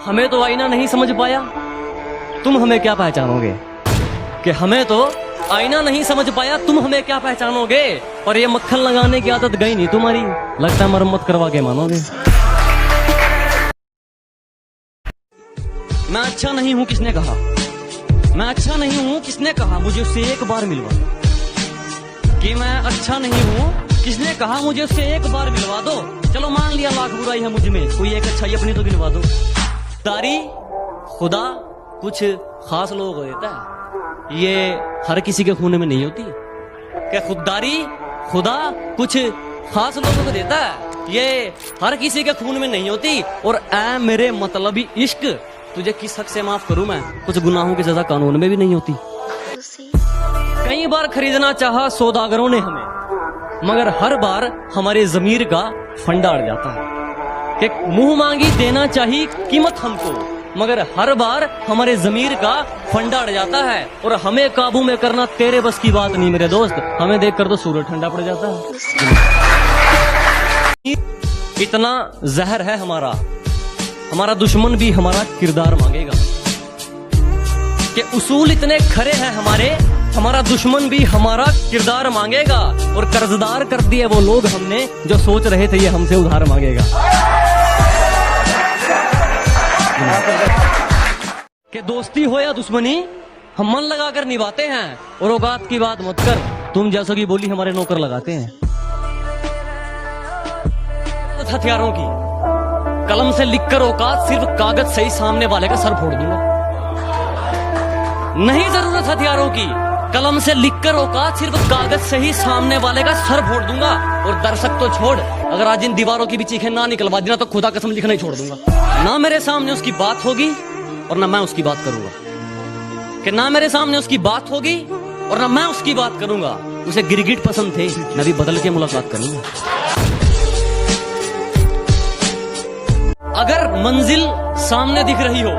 हमें तो आईना नहीं समझ पाया, तुम हमें क्या पहचानोगे। कि हमें तो आईना नहीं समझ पाया, तुम हमें क्या पहचानोगे। और ये मक्खन लगाने की आदत गई नहीं तुम्हारी, लगता है मरम्मत करवा के मानोगे। मैं अच्छा नहीं हूं किसने कहा, मैं अच्छा नहीं हूं किसने कहा, मुझे उससे एक बार मिलवा दो। कि मैं अच्छा नहीं हूं किसने कहा, मुझे उससे एक बार मिलवा दो। चलो मान लिया लाख बुराई है मुझ में, कोई एक अच्छाई अपनी तो गिनवा दो। तारी खुदा कुछ खास लोगों को देता है, ये हर किसी के खून में नहीं होती। क्या खुददारी खुदा कुछ खास लोगों को देता है, ये हर किसी के खून में नहीं होती। और ऐ मेरे मतलबी इश्क, तुझे किस हक से माफ करूं मैं, कुछ गुनाहों की सजा कानून में भी नहीं होती। कई बार खरीदना चाहा सौदागरों ने हमें, मगर हर बार हमारे जमीर का फंडा अड़ जाता है। कि मुंह मांगी देना चाहिए कीमत हमको, मगर हर बार हमारे जमीर का फंडा अड़ जाता है। और हमें काबू में करना तेरे बस की बात नहीं मेरे दोस्त, हमें देखकर तो सूरज ठंडा पड़ जाता है। इतना जहर है हमारा, हमारा दुश्मन भी हमारा किरदार मांगेगा। कि उसूल इतने खरे हैं हमारे, हमारा दुश्मन भी हमारा किरदार मांगेगा। और कर्जदार कर दिए वो लोग हमने, जो सोच रहे थे ये हमसे उधार मांगेगा। कि दोस्ती हो या दुश्मनी हम मन लगाकर निभाते हैं, और औकात की बात मत कर, तुम जैसा की बोली हमारे नौकर लगाते हैं। हथियारों की कलम से लिखकर औकात, सिर्फ कागज सही सामने वाले का सर फोड़ दूंगा। नहीं जरूरत हथियारों की, कलम से लिखकर औकात, सिर्फ कागज से ही सामने वाले का सर फोड़ दूंगा। और दर्शक तो छोड़, अगर आज इन दीवारों की भी चीखें ना निकलवा दी ना, तो खुदा कसम लिखना ही छोड़ दूंगा। ना मेरे सामने उसकी बात होगी और ना मैं उसकी बात करूंगा। कि ना मेरे सामने उसकी बात होगी और ना मैं उसकी बात करूंगा। उसे गिरगिट पसंद थे, मैं भी बदल के मुलाकात करूंगा। अगर मंजिल सामने दिख रही हो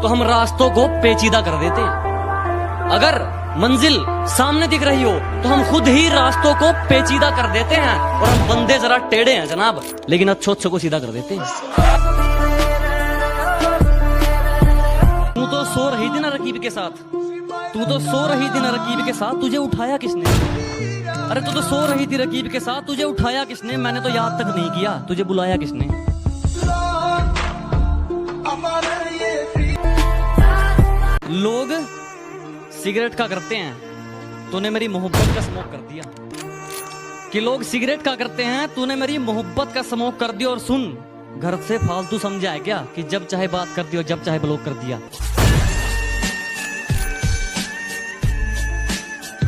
तो हम रास्तों को पेचीदा कर देते हैं। अगर मंजिल सामने दिख रही हो तो हम खुद ही रास्तों को पेचीदा कर देते हैं। और हम बंदे जरा टेढ़े हैं जनाब, लेकिन अच्छों को सीधा कर देते हैं। तू तो सो रही थी ना रकीब के साथ, तू तो सो रही थी ना रकीब के साथ, तुझे उठाया किसने। अरे तू तो सो रही थी रकीब के साथ, तुझे उठाया किसने। मैंने तो याद तक नहीं किया, तुझे बुलाया किसने। लोग सिगरेट का करते हैं, तूने मेरी मोहब्बत का स्मोक कर दिया। कि लोग सिगरेट का करते हैं, तूने मेरी मोहब्बत का स्मोक कर दिया। और सुन, घर से फालतू समझा है क्या कि जब चाहे बात कर दी और जब चाहे ब्लॉक कर दिया।